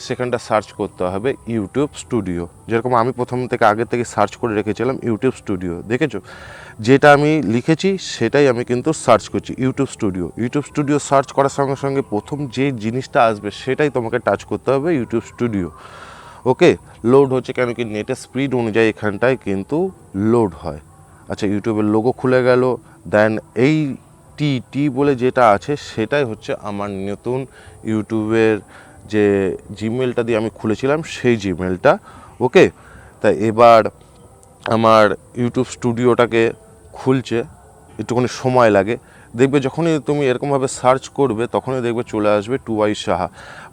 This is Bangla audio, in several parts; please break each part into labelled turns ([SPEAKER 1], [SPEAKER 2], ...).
[SPEAKER 1] সেখানটা সার্চ করতে হবে ইউটিউব স্টুডিও। যেরকম আমি প্রথম থেকে আগে থেকে সার্চ করে রেখেছিলাম ইউটিউব স্টুডিও, দেখেছো যেটা আমি লিখেছি সেটাই আমি কিন্তু সার্চ করছি YouTube studio. YouTube studio search করার সঙ্গে সঙ্গে প্রথম যে জিনিসটা আসবে সেটাই তোমাকে টাচ করতে হবে, ইউটিউব স্টুডিও। ওকে, লোড হচ্ছে কেন কি নেটের স্পিড অনুযায়ী এখানটায় কিন্তু লোড হয়। আচ্ছা, ইউটিউবের লোগো খুলে গেল। দেন এই টি বলে যেটা আছে সেটাই হচ্ছে আমার নতুন ইউটিউবের যে জিমেলটা দিয়ে আমি খুলেছিলাম সেই জিমেলটা। ওকে, তাই এবার আমার ইউটিউব স্টুডিওটাকে খুলছে, একটুখানি সময় লাগে। দেখবে যখনই তুমি এরকমভাবে সার্চ করবে তখনই দেখবে চলে আসবে টু আই Saha.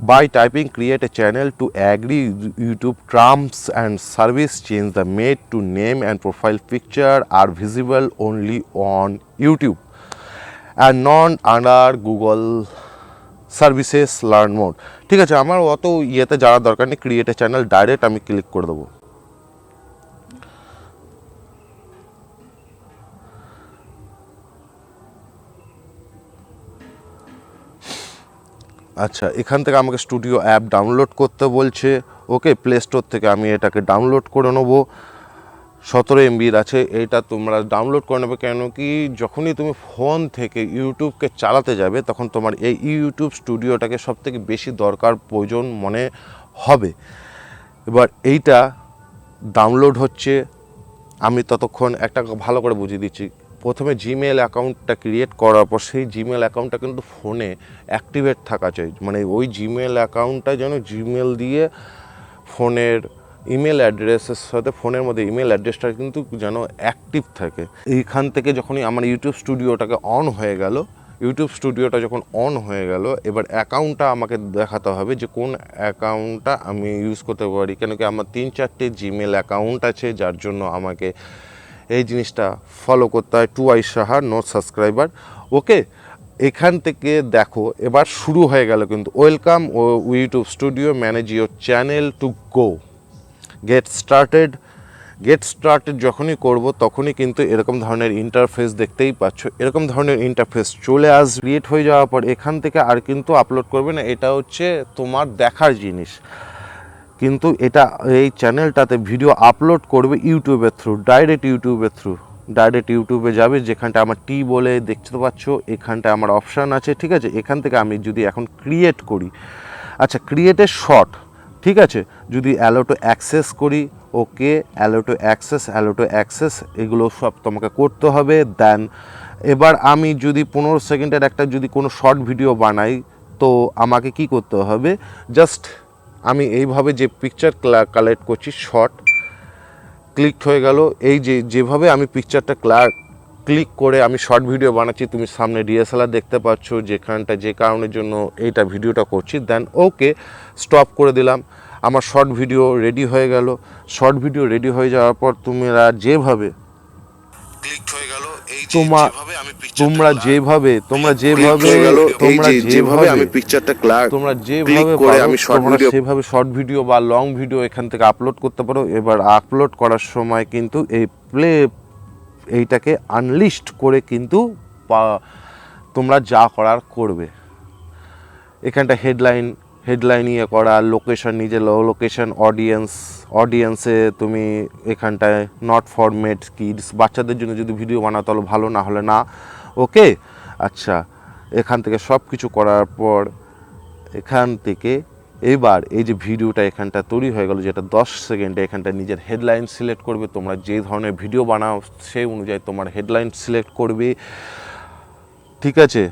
[SPEAKER 1] By typing create a channel to agree YouTube terms and service change the made to name and profile picture are visible only on YouTube and non under Google services learn more. ঠিক আছে, আমার অত ইয়েতে যাওয়ার দরকার নেই, ক্রিয়েট এ চ্যানেল ডাইরেক্ট আমি ক্লিক করে দেবো। আচ্ছা, এখান থেকে আমাকে স্টুডিও অ্যাপ ডাউনলোড করতে বলছে। ওকে, প্লে স্টোর থেকে আমি এটাকে ডাউনলোড করে নেবো। 17 MBর আছে, এইটা তোমরা ডাউনলোড করে নেবে। কেন কি যখনই তুমি ফোন থেকে ইউটিউবকে চালাতে যাবে তখন তোমার এই ইউটিউব স্টুডিওটাকে সবথেকে বেশি দরকার প্রয়োজন মনে হবে। এবার এইটা ডাউনলোড হচ্ছে, আমি ততক্ষণ একটা ভালো করে বুঝিয়ে দিচ্ছি। প্রথমে জিমেল অ্যাকাউন্টটা ক্রিয়েট করার পর সেই জিমেল অ্যাকাউন্টটা কিন্তু ফোনে অ্যাক্টিভেট থাকা চাই, মানে ওই জিমেল অ্যাকাউন্টটা যেন জিমেল দিয়ে ফোনের ইমেল অ্যাড্রেসের সাথে ফোনের মধ্যে ইমেল অ্যাড্রেসটা কিন্তু যেন অ্যাক্টিভ থাকে। এইখান থেকে যখনই আমার ইউটিউব স্টুডিওটাকে অন হয়ে গেল, ইউটিউব স্টুডিওটা যখন অন হয়ে গেল, এবার অ্যাকাউন্টটা আমাকে দেখাতে হবে যে কোন অ্যাকাউন্টটা আমি ইউজ করতে পারি। কেন কি আমার 3-4টে জিমেল অ্যাকাউন্ট আছে, যার জন্য আমাকে এই জিনিসটা ফলো করতে হয়। টু আই সাহা নোট সাবস্ক্রাইবার। ওকে, এখান থেকে দেখো এবার শুরু হয়ে গেল কিন্তু ওয়েলকাম ও YouTube studio, manage your channel to go get started যখনই করব তখনই কিন্তু এরকম ধরনের ইন্টারফেস দেখতেই পাচ্ছ। এরকম ধরনের ইন্টারফেস চলে আসবে। ক্রিয়েট হয়ে যাওয়ার পর এখান থেকে আর কিন্তু আপলোড করবে না, এটা হচ্ছে তোমার দেখার জিনিস। কিন্তু এটা এই চ্যানেলটাতে ভিডিও আপলোড করবে ইউটিউবের থ্রু, ডাইরেক্ট ইউটিউবে যাবে। যেখানটা আমার টি বলে দেখতে পাচ্ছ, এখানটা আমার অপশান আছে। ঠিক আছে, এখান থেকে আমি যদি এখন ক্রিয়েট করি, আচ্ছা ক্রিয়েটের শর্ট, ঠিক আছে, যদি অ্যালো টু অ্যাক্সেস করি, ওকে, অ্যালো টু অ্যাক্সেস এগুলো সব তোমাকে করতে হবে। দেন এবার আমি যদি 15 সেকেন্ডের একটা যদি কোনো শর্ট ভিডিও বানাই তো আমাকে কি করতে হবে, জাস্ট আমি এইভাবে যে পিকচার কালেক্ট করছি, শর্ট ক্লিক হয়ে গেল। এই যেভাবে আমি পিকচারটা ক্লিক করে আমি শর্ট ভিডিও বানাচ্ছি, তুমি সামনে ডিএসএলআর দেখতে পাচ্ছ, যেখানটা যে কারণের জন্য এইটা ভিডিওটা করছি। দেন ওকে, স্টপ করে দিলাম। আমার শর্ট ভিডিও রেডি হয়ে গেল। শর্ট ভিডিও রেডি হয়ে যাওয়ার পর তোমরা যেভাবে ক্লিক হয়ে গেল, এই যেভাবে আমি তোমরা যেভাবে আমি পিকচারটা ক্লিক করে আমি সেভাবে শর্ট ভিডিও বা লং ভিডিও এখান থেকে আপলোড করতে পারো। এবার আপলোড করার সময় কিন্তু এই এইটাকে আনলিস্ট করে কিন্তু তোমরা যা করার করবে। এখানটা হেডলাইন ইয়ে করা, লোকেশন, নিজের লোকেশন, অডিয়েন্সে তুমি এখানটায় নট ফর মেড কিডস, বাচ্চাদের জন্য যদি ভিডিও বানাও তাহলে ভালো, না হলে না। ওকে, আচ্ছা, এখান থেকে সব কিছু করার পর এখান থেকে এবার এই যে ভিডিওটা এখানটা তৈরি হয়ে গেল, যেটা 10 সেকেন্ডে, এখানটা নিজের হেডলাইন সিলেক্ট করবে। তোমরা যে ধরনের ভিডিও বানাও সেই অনুযায়ী তোমার হেডলাইন সিলেক্ট করবে। ঠিক আছে,